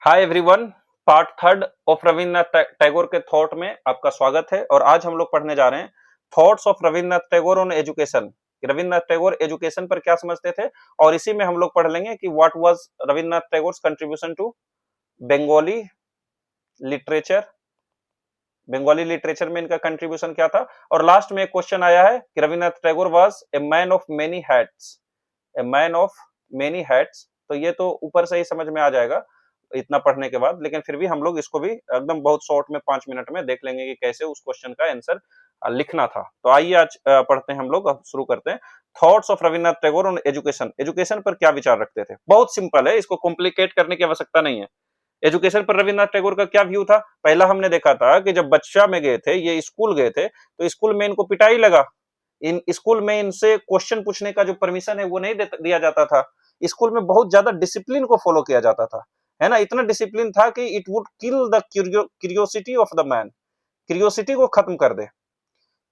Hi everyone. Part third of Rabindranath Tagore के thought में आपका स्वागत है और आज हम लोग पढ़ने जा रहे हैं thoughts of Rabindranath Tagore on education. Rabindranath Tagore education पर क्या समझते थे और इसी में हम लोग पढ़ लेंगे कि what was Rabindranath Tagore contribution to Bengali literature. Bengali literature में इनका कंट्रीब्यूशन क्या था। और लास्ट में एक क्वेश्चन आया है कि Rabindranath Tagore was a man of many hats, A man of many hats. तो ये तो ऊपर से ही समझ में आ जाएगा इतना पढ़ने के बाद, लेकिन फिर भी हम लोग इसको भी एकदम बहुत शॉर्ट में 5 मिनट में देख लेंगे कि कैसे उस क्वेश्चन का आंसर लिखना था। तो आइए आज पढ़ते हैं, हम लोग शुरू करते हैं। Thoughts of Rabindranath Tagore on education. Education पर क्या विचार रखते थे। बहुत सिंपल है, इसको कॉम्प्लिकेट करने की आवश्यकता नहीं है। एजुकेशन पर रविन्द्रनाथ टैगोर का क्या व्यू था। पहला हमने देखा था कि जब बच्चा में गए थे, ये स्कूल गए थे, तो स्कूल में इनको पिटाई लगा। इन स्कूल में इनसे क्वेश्चन पूछने का जो परमिशन है वो नहीं दिया जाता था। स्कूल में बहुत ज्यादा डिसिप्लिन को फॉलो किया जाता था, है ना। इतना डिसिप्लिन था कि it would kill the curiosity of the man, curiosity को खत्म कर दे।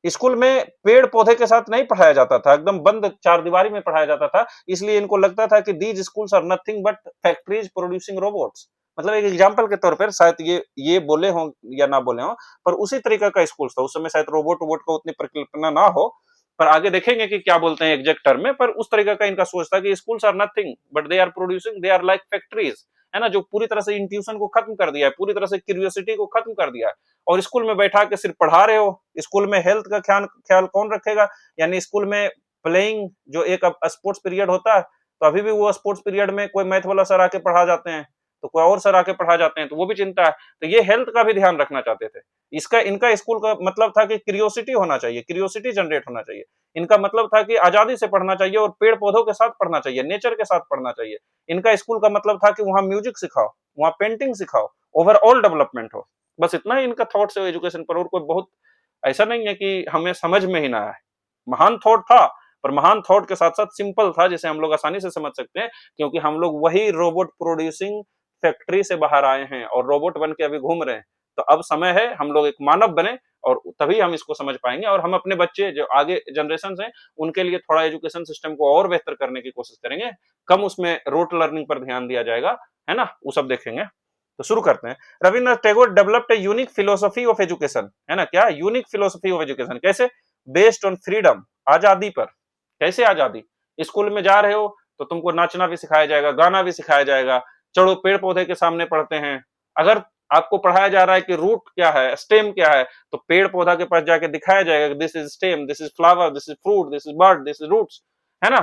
स्कूल में पेड़ पौधे के साथ नहीं पढ़ाया जाता था, एकदम बंद चार दीवारी में पढ़ाया जाता था। इसलिए इनको लगता था कि these schools are nothing but factories producing robots. मतलब एक एग्जांपल के तौर पर शायद ये बोले हो या ना बोले हो, पर उसी तरीके का स्कूल था। उस समय शायद रोबोट वोबोट का उतनी परिकल्पना ना हो, पर आगे देखेंगे कि क्या बोलते हैं एग्जैक्ट टर्म में। पर उस तरीके का इनका सोच था कि schools are nothing but they are producing, they are like factories, है ना, जो पूरी तरह से इंट्यूशन को खत्म कर दिया है, पूरी तरह से क्यूरियोसिटी को खत्म कर दिया है। और स्कूल में बैठा के सिर्फ पढ़ा रहे हो। स्कूल में हेल्थ का ख्याल ख्याल कौन रखेगा। यानी स्कूल में प्लेइंग जो एक स्पोर्ट्स पीरियड होता है, तो अभी भी वो स्पोर्ट्स पीरियड में कोई मैथ वाला सर आके पढ़ा जाते हैं, तो कोई और सर आके पढ़ा जाते हैं, तो वो भी चिंता है। तो ये हेल्थ का भी ध्यान रखना चाहते थे। इसका इनका स्कूल का मतलब था कि क्यूरियोसिटी होना चाहिए, क्यूरियोसिटी जनरेट होना चाहिए। इनका मतलब था कि आजादी से पढ़ना चाहिए और पेड़ पौधों के साथ पढ़ना चाहिए, नेचर के साथ पढ़ना चाहिए। इनका स्कूल का मतलब था कि वहां म्यूजिक सिखाओ, वहां पेंटिंग सिखाओ, ओवरऑल डेवलपमेंट हो। बस इतना ही इनका थॉट्स है एजुकेशन पर। और कोई बहुत ऐसा नहीं है कि हमें समझ में ही ना आए। महान थॉट था, पर महान थॉट के साथ साथ सिंपल था, जिसे हम लोग आसानी से समझ सकते हैं, क्योंकि हम लोग वही रोबोट प्रोड्यूसिंग फैक्ट्री से बाहर आए हैं और रोबोट बन के अभी घूम रहे हैं। तो अब समय है हम लोग एक मानव बने, और तभी हम इसको समझ पाएंगे। और हम अपने बच्चे जो आगे जनरेशन हैं उनके लिए थोड़ा एजुकेशन सिस्टम को और बेहतर करने की कोशिश करेंगे। कम उसमें रोट लर्निंग पर ध्यान दिया जाएगा, है ना, वो सब देखेंगे। तो शुरू करते हैं। Rabindranath Tagore developed a unique philosophy of education, है ना। क्या यूनिक फिलोसफी ऑफ एजुकेशन, कैसे। बेस्ड ऑन फ्रीडम, आजादी पर। कैसे आजादी। स्कूल में जा रहे हो तो तुमको नाचना भी सिखाया जाएगा, गाना भी सिखाया जाएगा। चढ़ो पेड़ पौधे के सामने पढ़ते हैं। अगर आपको पढ़ाया जा रहा है कि रूट क्या है, स्टेम क्या है, तो पेड़ पौधा के पास जाके दिखाया जाएगा, this is stem, this is flower, this is fruit, this is bird, this is roots, है ना।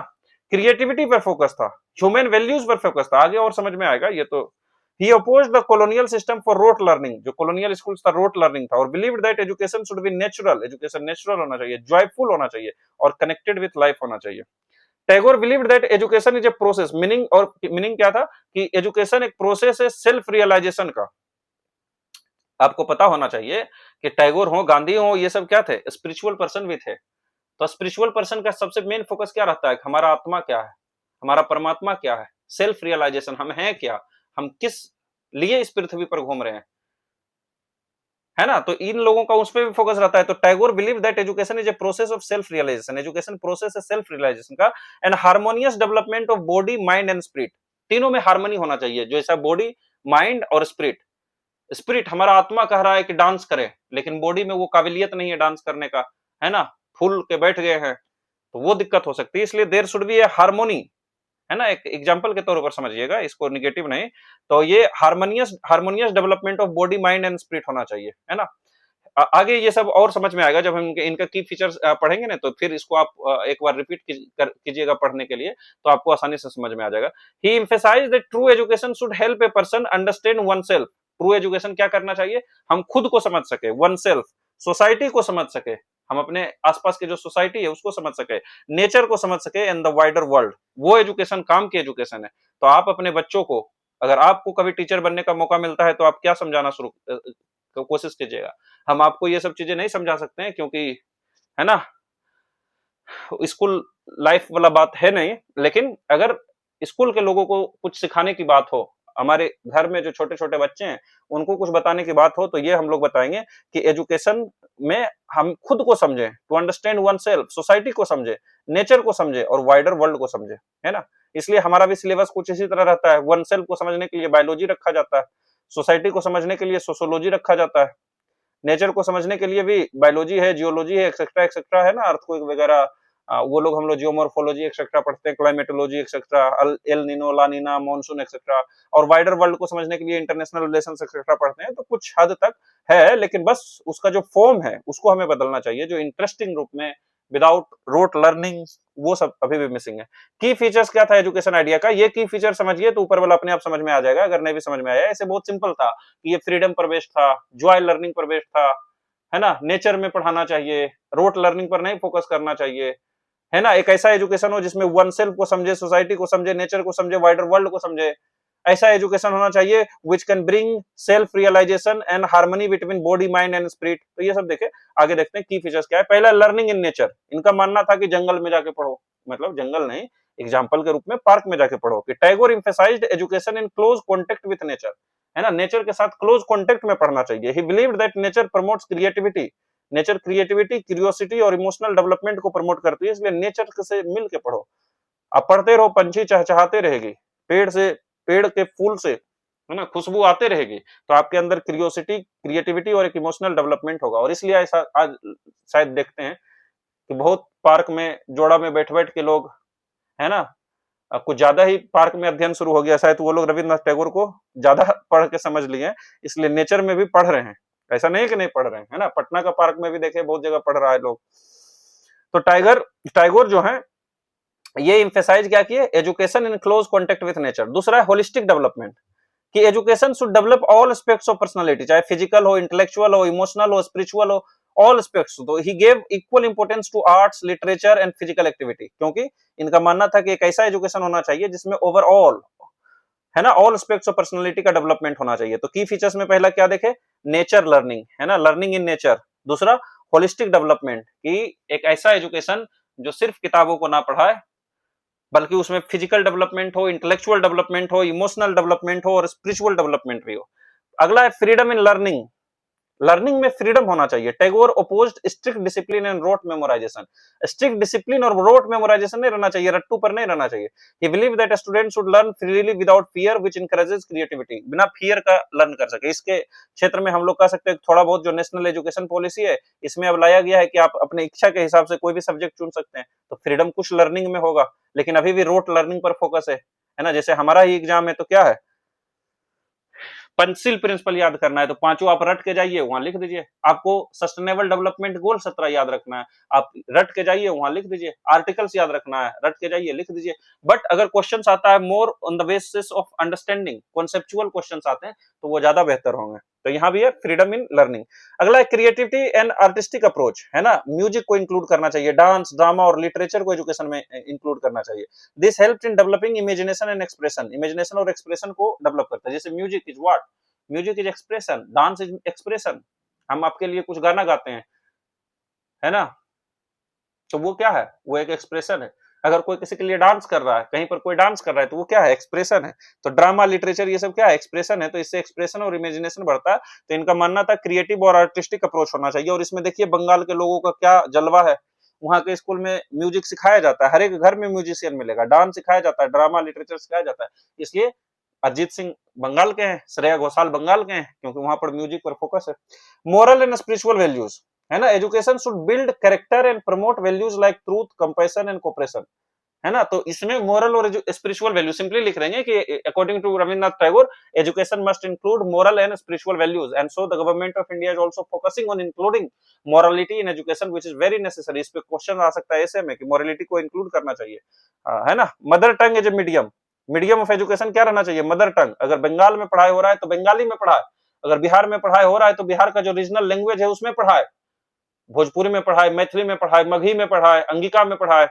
क्रिएटिविटी पर फोकस था, ह्यूमन वैल्यूज पर फोकस था। आगे और समझ में आएगा ये तो। He opposed the colonial system for rote learning, जो colonial schools था rote learning था, और believed that education should be natural, education natural होना चाहिए, joyful होना चाहिए, और connected with life होना चाहिए। Tagore believed that education is a process, meaning, और मीनिंग क्या था कि एजुकेशन एक प्रोसेस है सेल्फ रियलाइजेशन का। आपको पता होना चाहिए कि टैगोर हो, गांधी हो, ये सब क्या थे, स्पिरिचुअल पर्सन भी थे। तो स्पिरिचुअल पर्सन का सबसे मेन फोकस क्या रहता है, हमारा आत्मा क्या है, हमारा परमात्मा क्या है, सेल्फ रियलाइजेशन, हम हैं क्या, हम किस लिए इस पृथ्वी पर घूम रहे हैं, है ना। तो इन लोगों का उस पर भी फोकस रहता है। तो Tagore believe that education is a process of self realization, education process है सेल्फ रियलाइजेशन का, and harmonious development of body mind and spirit. तीनों में हार्मनी होना चाहिए, जैसा बॉडी, माइंड और स्पिरिट। स्पिरिट हमारा आत्मा कह रहा है कि डांस करे, लेकिन बॉडी में वो काबिलियत नहीं है डांस करने का, है ना, फूल के बैठ गए हैं, तो वो दिक्कत हो सकती है। इसलिए there should be a harmony, है ना। एक एग्जांपल के तौर पर समझिएगा इसको, निगेटिव नहीं। तो ये harmonious harmonious development of body mind and spirit होना चाहिए, है ना। आगे ये सब और समझ में आएगा जब हम इनका की फीचर्स पढ़ेंगे ना, तो फिर इसको आप एक बार रिपीट कीजिएगा पढ़ने के लिए, तो आपको आसानी से समझ में आ जाएगा। He emphasized that true education should help a person understand one self. True education क्या करना चाहिए, हम खुद को समझ सके, वन सेल्फ, सोसाइटी को समझ सके, हम अपने आसपास के जो सोसाइटी है उसको समझ सके, नेचर को समझ सके, एंड द वाइडर वर्ल्ड। वो एजुकेशन काम की एजुकेशन है। तो आप अपने बच्चों को, अगर आपको कभी टीचर बनने का मौका मिलता है, तो आप क्या समझाना शुरू कोशिश कीजिएगा। हम आपको ये सब चीजें नहीं समझा सकते हैं, क्योंकि, है ना, स्कूल लाइफ वाला बात है नहीं। लेकिन अगर स्कूल के लोगों को कुछ सिखाने की बात हो, हमारे घर में जो छोटे छोटे बच्चे हैं उनको कुछ बताने की बात हो, तो ये हम लोग बताएंगे कि एजुकेशन में हम खुद को समझे, to understand one self, society को समझे, नेचर को समझे और वाइडर वर्ल्ड को समझे, है ना। इसलिए हमारा भी सिलेबस कुछ इसी तरह रहता है। वन सेल्फ को समझने के लिए बायोलॉजी रखा जाता है, सोसाइटी को समझने के लिए सोशियोलॉजी रखा जाता है, नेचर को समझने के लिए भी बायोलॉजी है, जियोलॉजी है, एक्सेट्रा है ना, अर्थक्वेक वगैरह। वो लोग हम लोग जियोमॉर्फोलॉजी एक्सेट्रा पढ़ते हैं, क्लाइमेटोलॉजी एक्सेट्रा, एल नीनो, ला नीना, मॉनसून एक्सेट्रा। और वाइडर वर्ल्ड को समझने के लिए इंटरनेशनल रिलेशंस एक्सेट्रा पढ़ते हैं। तो कुछ हद तक है, लेकिन बस उसका जो फॉर्म है उसको हमें बदलना चाहिए, जो इंटरेस्टिंग रूप में विदाउट रोट लर्निंग, वो सब अभी भी मिसिंग है। की फीचर्स क्या था एजुकेशन आइडिया का, ये की फीचर समझिए तो ऊपर वाला अपने आप समझ में आ जाएगा, अगर नहीं भी समझ में आया। ऐसे बहुत सिंपल था कि ये फ्रीडम पर बेस्ड था, जॉय लर्निंग पर बेस्ड था, है ना, नेचर में पढ़ाना चाहिए, रोट लर्निंग पर नहीं फोकस करना चाहिए, है ना, एक ऐसा एजुकेशन हो जिसमें वन सेल्फ को समझे, सोसाइटी को समझे, नेचर को समझे, वाइडर वर्ल्ड को समझे। ऐसा एजुकेशन होना चाहिए which can bring self realization and harmony between body, mind and spirit. तो ये सब देखे, आगे देखते हैं की फीचर्स क्या है। पहला, लर्निंग इन नेचर। इनका मानना था कि जंगल में जाके पढ़ो, मतलब जंगल नहीं, एग्जाम्पल के रूप में पार्क में जाके पढ़ो। कि Tagore emphasised education in close contact with nature, है ना, नेचर के साथ क्लोज कॉन्टेक्ट में पढ़ना चाहिए। ही believed that nature promotes creativity, nature creativity, curiosity और इमोशनल डेवलपमेंट को प्रमोट करती है, इसलिए नेचर से मिल के पढ़ो। आप पढ़ते रहो, पंछी चहचहाते रहेगी, पेड़ से, पेड़ के फूल से, है ना, खुशबू आते रहेगी, तो आपके अंदर क्यूरियोसिटी, क्रिएटिविटी और एक इमोशनल डेवलपमेंट होगा। और इसलिए ऐसा आज शायद देखते हैं कि बहुत पार्क में जोड़ा में बैठ बैठ के लोग, है ना, कुछ ज्यादा ही पार्क में अध्ययन शुरू हो गया, शायद वो लोग रविन्द्रनाथ टैगोर को ज्यादा पढ़ के समझ लिए, इसलिए नेचर में भी पढ़ रहे हैं। ऐसा नहीं है कि नहीं पढ़ रहे हैं, है ना, पटना का पार्क में भी देखे बहुत जगह पढ़ रहा है लोग। तो टैगोर जो है ये एम्फेसाइज क्या किए, education in close contact with nature. दूसरा है होलिस्टिक डेवलपमेंट, कि education should develop all aspects of personality, चाहे फिजिकल हो, इंटेलेक्चुअल हो, इमोशनल हो, स्पिरिचुअल हो, ऑल एस्पेक्ट्स। तो he gave equal importance to arts, literature and physical activity, क्योंकि इनका मानना था कि एक ऐसा एजुकेशन होना चाहिए जिसमें ओवरऑल, है ना, ऑल एस्पेक्ट्स ऑफ पर्सनालिटी का डेवलपमेंट होना चाहिए। तो की फीचर्स में पहला क्या देखे, नेचर लर्निंग, है ना, लर्निंग इन नेचर। दूसरा, होलिस्टिक डेवलपमेंट, कि एक ऐसा एजुकेशन जो सिर्फ किताबों को ना पढ़ाए, बल्कि उसमें फिजिकल डेवलपमेंट हो, इंटेलेक्चुअल डेवलपमेंट हो, इमोशनल डेवलपमेंट हो और स्पिरिचुअल डेवलपमेंट भी हो। अगला है फ्रीडम इन लर्निंग, लर्निंग में फ्रीडम होना चाहिए। Tagore opposed strict discipline and wrote memorisation, strict discipline और रोट मेमोराइजेशन नहीं रहना चाहिए, रट्टू पर नहीं रहना चाहिए। ही believe that student should learn freely without fear which encourages creativity, बिना फियर का लर्न कर सके। इसके क्षेत्र में हम लोग कह सकते हैं थोड़ा बहुत जो नेशनल एजुकेशन पॉलिसी है, इसमें अब लाया गया है कि आप अपने इच्छा के हिसाब से कोई भी सब्जेक्ट चुन सकते हैं, तो फ्रीडम कुछ लर्निंग में होगा, लेकिन अभी भी रोट लर्निंग पर फोकस है ना। जैसे हमारा ही एग्जाम है तो क्या है, पंचशील प्रिंसिपल याद करना है, तो पांचों आप रट के जाइए, वहां लिख दीजिए। आपको सस्टेनेबल डेवलपमेंट गोल 17 याद रखना है, आप रट के जाइए, वहां लिख दीजिए। आर्टिकल्स याद रखना है, रट के जाइए, लिख दीजिए। बट अगर क्वेश्चंस आता है more on the basis of understanding, conceptual questions आते हैं, तो वो ज्यादा बेहतर होंगे। तो यहाँ भी है फ्रीडम इन लर्निंग। अगला है क्रिएटिविटी एंड आर्टिस्टिक अप्रोच, है ना, म्यूजिक को इंक्लूड करना चाहिए, डांस, ड्रामा और लिटरेचर को एजुकेशन में इंक्लूड करना चाहिए। This help in developing imagination and expression, imagination और एक्सप्रेशन को डेवलप करता है। जैसे music is what, music is expression, dance is expression, हम आपके लिए कुछ गाना गाते हैं, है ना, तो वो क्या है, वो एक एक्सप्रेशन है। अगर कोई किसी के लिए डांस कर रहा है, कहीं पर कोई डांस कर रहा है, तो वो क्या है, एक्सप्रेशन है। तो ड्रामा, लिटरेचर, ये सब क्या है, एक्सप्रेशन है। तो इससे एक्सप्रेशन और इमेजिनेशन बढ़ता है। तो इनका मानना था क्रिएटिव और आर्टिस्टिक अप्रोच होना चाहिए। और इसमें देखिए बंगाल के लोगों का क्या जलवा है, वहां के स्कूल में म्यूजिक सिखाया जाता है, हर एक घर में म्यूजिशियन मिलेगा, डांस सिखाया जाता है, ड्रामा, लिटरेचर सिखाया जाता है। इसलिए अरिजीत सिंह बंगाल के हैं, श्रेया घोषाल बंगाल के हैं, क्योंकि वहां पर म्यूजिक पर फोकस है। मोरल एंड स्पिरिचुअल वैल्यूज, है ना, education should build character and promote values like truth, compassion and cooperation, है ना। तो इसमें मोरल और स्पिरिचुअल वैल्यू सिंपली लिख रहे हैं कि according to Rabindranath Tagore, education must include moral and spiritual values and so the government of India is also focusing on including morality in education which is very necessary. इस पे question आ सकता है ऐसे में कि मोरालिटी को इंक्लूड करना चाहिए, है ना। Mother tongue is a medium, medium of education क्या रहना चाहिए, मदर टंग। अगर बंगाल में पढ़ाई हो रहा है तो बंगाली में पढ़ाए, अगर बिहार में पढ़ाई हो रहा है तो बिहार का जो रीजनल लैंग्वेज है उसमें पढ़ाए, भोजपुरी में पढ़ाए, मैथिली में पढ़ाए, मगही में पढ़ाए, अंगिका में पढ़ाए।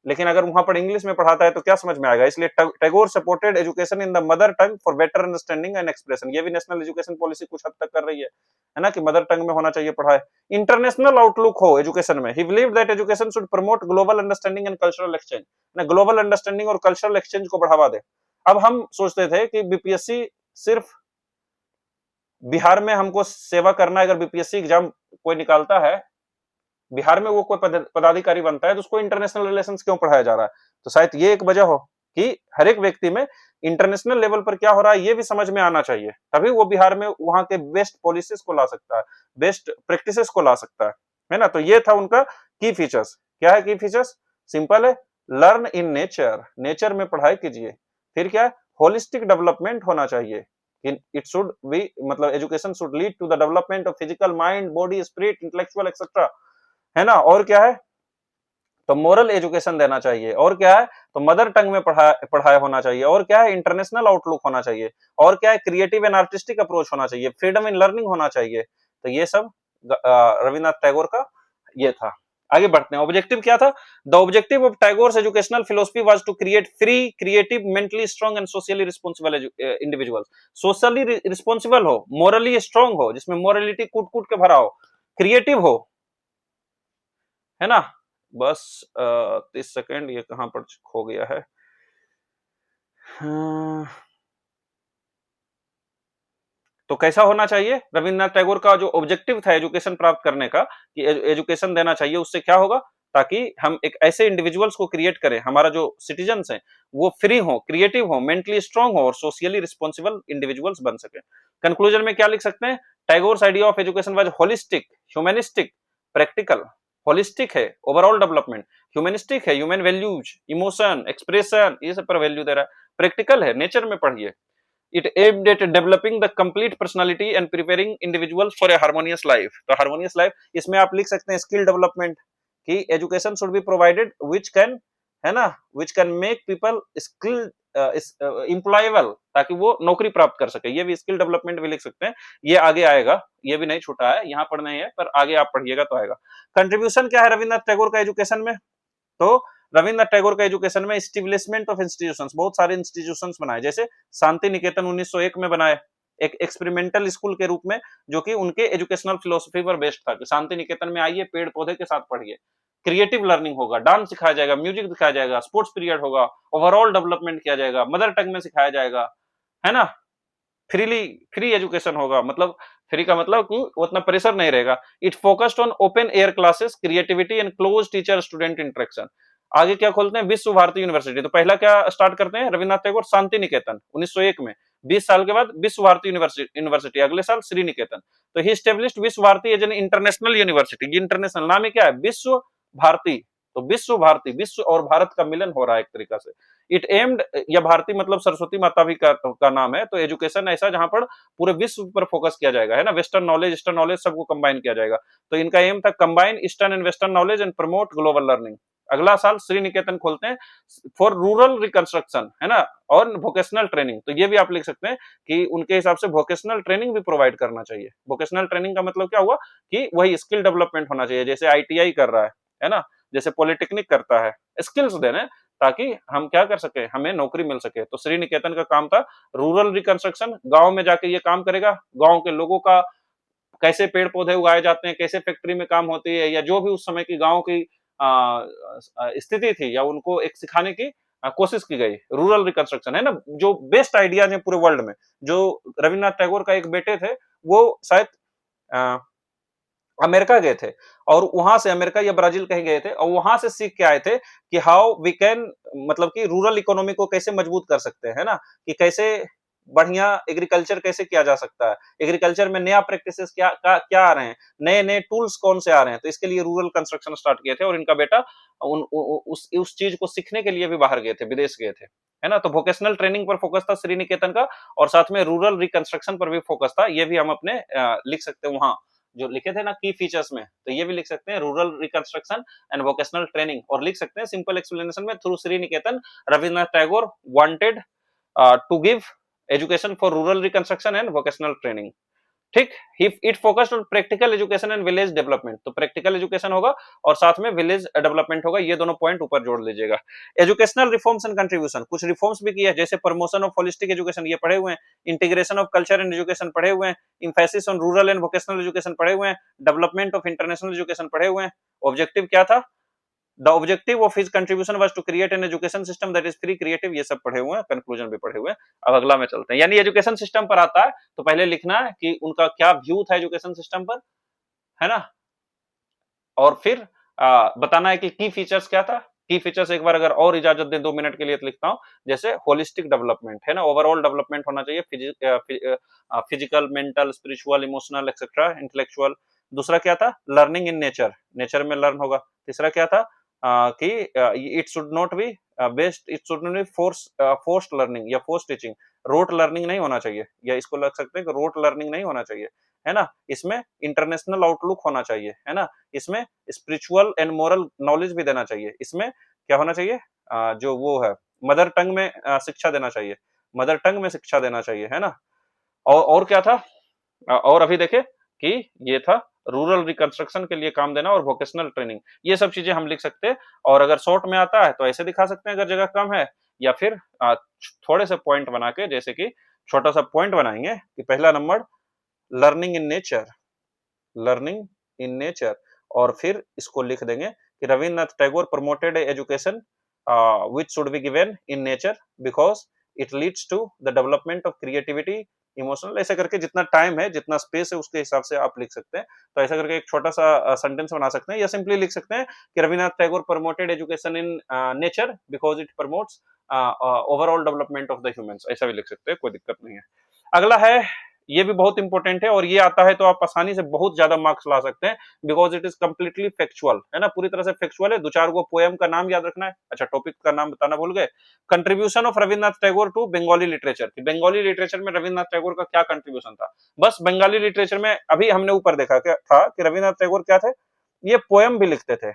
लेकिन अगर वहां पर इंग्लिश में पढ़ाता है तो क्या समझ में आएगा। इसलिए Tagore supported education in the mother tongue for better understanding and expression. ये भी नेशनल एजुकेशन पॉलिसी कुछ हद तक कर रही है ना, कि मदर टंग में होना चाहिए पढ़ाई। इंटरनेशनल आउटलुक हो एजुकेशन में। ही believe that education should promote global understanding and cultural exchange, ना, ग्लोबल अंडरस्टैंडिंग और कल्चरल एक्सचेंज को बढ़ावा दे। अब हम सोचते थे कि बीपीएससी सिर्फ बिहार में हमको सेवा करना है, अगर बीपीएससी एग्जाम कोई निकालता है, बिहार में वो कोई पदाधिकारी बनता है, तो उसको इंटरनेशनल रिलेशंस क्यों पढ़ाया जा रहा है। तो शायद ये एक वजह हो कि हर एक व्यक्ति में इंटरनेशनल लेवल पर क्या हो रहा है ये भी समझ में आना चाहिए, तभी वो बिहार में वहां के बेस्ट पॉलिसीज को ला सकता है, बेस्ट प्रैक्टिसेस को ला सकता है ना। तो ये था उनका की फीचर्स। क्या है की फीचर्स? सिंपल है, लर्न इन नेचर, नेचर में पढ़ाई कीजिए। फिर क्या है? होलिस्टिक डेवलपमेंट होना चाहिए, इट शुड बी मतलब education should lead to the development of physical mind, body, spirit, intellectual etcetera, है ना। और क्या है? तो मोरल एजुकेशन देना चाहिए। और क्या है? तो मदर टंग में पढ़ाई होना चाहिए। और क्या है? इंटरनेशनल आउटलुक होना चाहिए। और क्या है? क्रिएटिव एंड आर्टिस्टिक अप्रोच होना चाहिए, फ्रीडम इन लर्निंग होना चाहिए। तो ये सब रविन्द्रनाथ टैगोर का ये था। आगे बढ़ते हैं। ऑब्जेक्टिव क्या था? The objective of Tagore's educational philosophy was to create free, creative, mentally strong and socially responsible individuals. Socially responsible हो, मोरली स्ट्रांग हो, जिसमें मोरलिटी कूट कूट के भरा हो, क्रिएटिव हो, है ना। बस 30 सेकेंड, ये कहां पर खो गया है। तो कैसा होना चाहिए? रविन्द्रनाथ टैगोर का जो ऑब्जेक्टिव था एजुकेशन प्राप्त करने का, कि एजुकेशन देना चाहिए, उससे क्या होगा? ताकि हम एक ऐसे इंडिविजुअल्स को क्रिएट करें, हमारा जो सिटीजन्स हैं वो फ्री हो, क्रिएटिव हो, मेंटली स्ट्रांग हो और सोशली रिस्पॉन्सिबल इंडिविजुअल्स बन सके। कंक्लूजन में क्या लिख सकते हैं? Tagore's idea of education was holistic, humanistic, practical. Holistic है ओवरऑल डेवलपमेंट, ह्यूमनिस्टिक है ह्यूमन वैल्यूज, इमोशन, एक्सप्रेशन, ये सब पर वैल्यू दे रहा है, प्रैक्टिकल है नेचर में पढ़िए। It aimed at developing the complete personality and preparing individuals for a harmonious life. तो harmonious life इसमें आप लिख सकते हैं skill development, कि education should be provided which can, है ना, which can make people skilled, employable, ताकि वो नौकरी प्राप्त कर सके। ये भी स्किल डेवलपमेंट भी लिख सकते हैं, ये आगे आएगा, ये भी नहीं छूटा है, यहाँ पर नहीं है पर आगे आप पढ़िएगा तो आएगा। कंट्रीब्यूशन क्या है रविन्द्रनाथ टैगोर का एजुकेशन में? तो रविन्द्रनाथ टैगोर का एजुकेशन में स्टेब्लिशमेंट ऑफ इंस्टीट्यूशंस, बहुत सारे इंस्टीट्यूशंस बनाए, जैसे शांति निकेतन 1901 में बनाए, एक एक्सपेरिमेंटल स्कूल के रूप में, जो कि उनके एजुकेशनल फिलोसफी पर बेस्ड था कि शांति निकेतन में आइए, पेड़ पौधे के साथ पढ़िए, क्रिएटिव लर्निंग होगा, डांस सिखाया जाएगा, म्यूजिक सिखाया जाएगा, स्पोर्ट्स पीरियड होगा, ओवरऑल डेवलपमेंट किया जाएगा, मदर टंग में सिखाया जाएगा, है ना, फ्री एजुकेशन होगा, मतलब फ्री का मतलब कि उतना प्रेशर नहीं रहेगा। It focused on open air classes, creativity and close teacher student interaction. आगे क्या खोलते हैं? विश्व भारती यूनिवर्सिटी। तो पहला क्या स्टार्ट करते हैं रविन्द्रनाथ टैगोर? शांति निकेतन 1901 में। 20 साल के बाद विश्व भारती यूनिवर्सिटी, अगले साल श्री निकेतन। तो he established Vishwa Bharati as an international university. International नाम ही क्या है? विश्व भारती। तो विश्व भारती, विश्व और भारत का मिलन हो रहा है एक तरीका से। इट एम्ड, या भारती मतलब सरस्वती माता भी का नाम है, तो एजुकेशन ऐसा जहां पर पूरे विश्व पर फोकस किया जाएगा, है ना, वेस्टर्न नॉलेज ईस्टर्न नॉलेज सबको कंबाइन किया जाएगा। तो इनका एम था combine eastern and western knowledge and promote global learning. अगला साल श्री निकेतन खोलते हैं फॉर रूरल रिकंस्ट्रक्शन, है ना, और वोकेशनल ट्रेनिंग। तो ये भी आप लिख सकते हैं कि उनके हिसाब से वोकेशनल ट्रेनिंग भी प्रोवाइड करना चाहिए। वोकेशनल ट्रेनिंग का मतलब क्या हुआ? कि वही स्किल डेवलपमेंट होना चाहिए, जैसे आईटीआई कर रहा है ना, जैसे पॉलिटेक्निक करता है, स्किल्स देने ताकि हम क्या कर सके, हमें नौकरी मिल सके। तो श्री निकेतन का काम था रूरल रिकंस्ट्रक्शन, गांव में जाके ये काम करेगा, गांव के लोगों का कैसे पेड़ पौधे उगाए जाते हैं, कैसे फैक्ट्री में काम होती है, या जो भी उस समय की गांव की स्थिति थी, या उनको एक सिखाने की कोशिश की गई। रूरल रिकंस्ट्रक्शन, है ना, जो बेस्ट आइडियाज है पूरे वर्ल्ड में। जो रविन्द्रनाथ टैगोर का एक बेटे थे, वो शायद अमेरिका गए थे, और वहां से अमेरिका या ब्राजील कहीं गए थे, और वहां से सीख के आए थे कि हाउ वी कैन, मतलब कि रूरल इकोनॉमी को कैसे मजबूत कर सकते हैं, ना, कि कैसे बढ़िया एग्रीकल्चर कैसे किया जा सकता है, एग्रीकल्चर में नया प्रैक्टिसेस क्या आ रहे हैं, नए नए टूल्स कौन से आ रहे हैं। तो इसके लिए रूरल कंस्ट्रक्शन स्टार्ट किए थे, और इनका बेटा उस चीज को सीखने के लिए भी बाहर गए थे, विदेश गए थे, है ना। तो वोकेशनल ट्रेनिंग पर फोकस था श्री निकेतन का, और साथ में रूरल रिकंस्ट्रक्शन पर भी फोकस था। ये भी हम अपने लिख सकते हैं, वहां जो लिखे थे ना की फीचर्स में, तो ये भी लिख सकते हैं rural reconstruction and vocational training. और लिख सकते हैं सिंपल एक्सप्लेनेशन में, through Sriniketan Rabindranath Tagore wanted to give education for rural reconstruction and vocational training. ठीक, it focused on practical education and village development. तो प्रैक्टिकल एजुकेशन होगा और साथ में विलेज डेवलपमेंट होगा, ये दोनों पॉइंट ऊपर जोड़ लीजिएगा। एजुकेशनल रिफॉर्म्स एंड कंट्रीब्यूशन, कुछ रिफॉर्म्स भी किया, जैसे प्रमोशन ऑफ होलिस्टिक एजुकेशन, ये पढ़े हुए हैं, integration of culture and education पढ़े हुए हैं, emphasis on rural and vocational education पढ़े हुए हैं, डेवलपमेंट ऑफ इंटरनेशनल एजुकेशन पढ़े हुए हैं। ऑब्जेक्टिव क्या था? The objective of his contribution was to create an education system that is free, creative, ये सब पढ़े हुए हैं, कंक्लूजन भी पढ़े हुए हैं। अब अगला में चलते हैं, यानी एजुकेशन सिस्टम पर आता है तो पहले लिखना है कि उनका क्या व्यू था एजुकेशन सिस्टम पर, है ना, और फिर बताना है कि की फीचर्स क्या था, की फीचर्स एक बार अगर और इजाजत दें 2 मिनट के लिए तो लिखता हूं, जैसे होलिस्टिक डेवलपमेंट है ना, ओवरऑल डेवलपमेंट होना चाहिए, physical, mental, spiritual, emotional etcetera, intellectual. दूसरा क्या था, लर्निंग इन नेचर, नेचर में लर्न होगा। तीसरा क्या था कि it should not be based, it should not be forced learning या फोर्स टीचिंग, रोट लर्निंग नहीं होना चाहिए, या इसको लग सकते हैं कि रोट लर्निंग नहीं होना चाहिए, है ना। इसमें इंटरनेशनल आउटलुक होना चाहिए, है ना। इसमें स्पिरिचुअल एंड मोरल नॉलेज भी देना चाहिए। इसमें क्या होना चाहिए, जो वो है मदर टंग में शिक्षा देना चाहिए, मदर टंग में शिक्षा देना चाहिए, है ना। और क्या था, और अभी देखे कि ये था रूरल रिकंस्ट्रक्शन के लिए काम देना और वोकेशनल ट्रेनिंग, ये सब चीजें हम लिख सकते हैं। और अगर शॉर्ट में आता है तो ऐसे दिखा सकते हैं अगर जगह कम है, या फिर थोड़े से पॉइंट बना के, जैसे कि छोटा सा पॉइंट बनाएंगे कि पहला number learning in nature, learning in nature, और फिर इसको लिख देंगे कि Rabindranath Tagore promoted education which should be given in nature because it leads to the development of creativity, emotional, ऐसे करके जितना टाइम है, जितना स्पेस है, उसके हिसाब से आप लिख सकते हैं। तो ऐसा करके एक छोटा सा सेंटेंस बना सकते हैं, या सिंपली लिख सकते हैं कि Rabindranath Tagore promoted education in nature because it promotes overall development of the humans, ऐसा भी लिख सकते हैं, कोई दिक्कत नहीं है। अगला है, ये भी बहुत इंपॉर्टेंट है, और ये आता है तो आप आसानी से बहुत ज्यादा मार्क्स ला सकते हैं, because it is completely factual, है ना, पूरी तरह से फैक्चुअल है। दो चार को पोएम का नाम याद रखना है। अच्छा, टॉपिक का नाम बताना भूल गए, contribution of Rabindranath Tagore to Bengali literature, Bengali literature में रविन्द्रनाथ टैगोर का क्या कंट्रीब्यूशन था। बस बंगाली लिटरेचर में अभी हमने ऊपर देखा क्या था कि रविन्द्रनाथ टैगोर क्या थे, ये पोएम भी लिखते थे,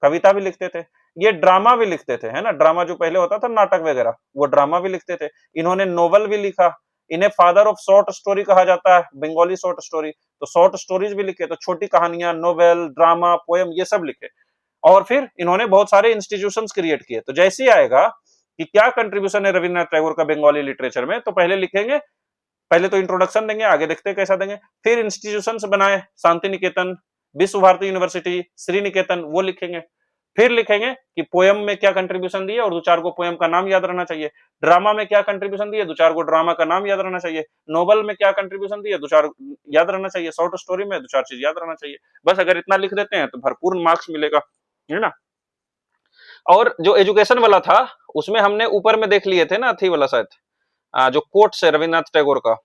कविता भी लिखते थे, ये ड्रामा भी लिखते थे, है ना, ड्रामा जो पहले होता था नाटक वगैरह, वो ड्रामा भी लिखते थे। इन्होंने नोवेल भी लिखा, इन्हें फादर ऑफ शॉर्ट स्टोरी कहा जाता है, बंगाली शॉर्ट स्टोरी, तो शॉर्ट स्टोरीज भी लिखे, तो छोटी कहानियां, नोवेल, ड्रामा, पोएम, ये सब लिखे। और फिर इन्होंने बहुत सारे इंस्टीट्यूशंस क्रिएट किए। तो जैसे ही आएगा कि क्या कंट्रीब्यूशन है रविन्द्रनाथ टैगोर का बंगाली लिटरेचर में, तो पहले लिखेंगे, पहले तो इंट्रोडक्शन देंगे, आगे देखते हैं कैसा देंगे। फिर इंस्टीट्यूशंस बनाए, शांति निकेतन, विश्व भारती यूनिवर्सिटी, श्री निकेतन, वो लिखेंगे। फिर लिखेंगे कि पोएम में क्या कंट्रीब्यूशन दिए, और दो चार को पोएम का नाम याद रहना चाहिए। ड्रामा में क्या कंट्रीब्यूशन दिए, दो चार को ड्रामा का नाम याद रहना चाहिए। नोवेल में क्या कंट्रीब्यूशन दिए, दो चार याद रहना चाहिए। शॉर्ट स्टोरी में दो चार चीज याद रहना चाहिए। बस अगर इतना लिख देते हैं तो भरपूर मार्क्स मिलेगा, है ना। और जो एजुकेशन वाला था, उसमें हमने ऊपर में देख लिए थे ना, थी वाला शायद, जो कोट्स है रविन्द्रनाथ टैगोर का,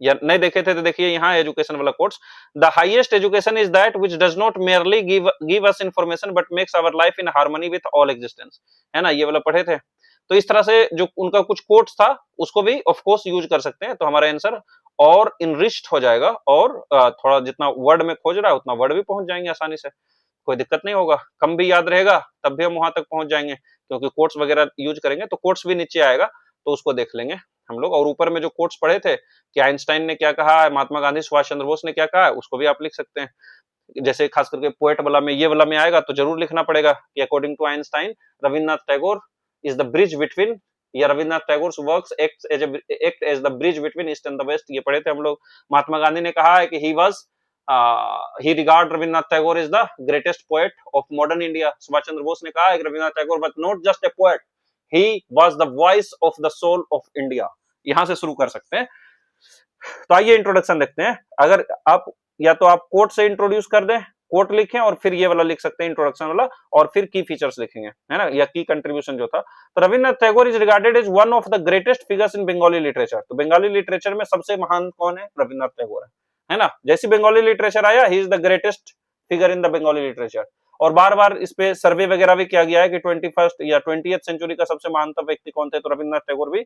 या नहीं देखे थे तो देखिए यहाँ एजुकेशन वाला quotes, the highest education is that which does not merely give us information but makes our life in harmony with all existence, है ना, ये वाला पढ़े थे। तो इस तरह से जो उनका कुछ कोट्स था, उसको भी ऑफ कोर्स यूज कर सकते हैं, तो हमारा आंसर और इनरिच्ड हो जाएगा, और थोड़ा जितना वर्ड में खोज रहा है उतना वर्ड भी पहुंच जाएंगे आसानी से, कोई दिक्कत नहीं होगा। कम भी याद रहेगा तब भी हम वहां तक पहुंच जाएंगे, क्योंकि कोट्स वगैरह यूज करेंगे तो कोट्स भी नीचे आएगा, तो उसको देख लेंगे हम लोग। और ऊपर में जो कोट्स पढ़े थे कि आइंस्टाइन ने क्या कहा है, महात्मा गांधी, सुभाष चंद्र बोस ने क्या कहा है, उसको भी आप लिख सकते हैं। जैसे खास करके पोएट वाला में, ये वाला में आएगा तो जरूर लिखना पड़ेगा कि according to Einstein Rabindranath Tagore is the bridge between, या Rabindranath Tagore works act as the bridge between east and the west, ये पढ़े थे हम लोग। महात्मा गांधी ने कहा है कि he regard Rabindranath Tagore is the greatest poet of modern India. Subhash Chandra Bose ने कहा है कि Rabindranath Tagore was not just a poet, he was the voice of the soul of India। यहां से शुरू कर सकते हैं। तो आइए इंट्रोडक्शन देखते हैं। अगर आप या तो आप कोट से इंट्रोड्यूस कर दें, कोट लिखें, और फिर ये वाला लिख सकते हैं इंट्रोडक्शन वाला, और फिर की फीचर्स लिखेंगे, है ना, या की कंट्रीब्यूशन जो था। तो Rabindranath Tagore is regarded as one of the greatest figures in Bengali literature. तो बंगाली लिटरेचर में सबसे महान कौन है, रविन्द्रनाथ टैगोर है ना। जैसी बंगाली लिटरेचर आया, ही is the greatest figure in the Bengali literature. और बार बार इस पे सर्वे वगैरह भी किया गया है कि 21st या 20th सेंचुरी का सबसे महानतम व्यक्ति कौन थे, तो रविन्द्रनाथ टैगोर भी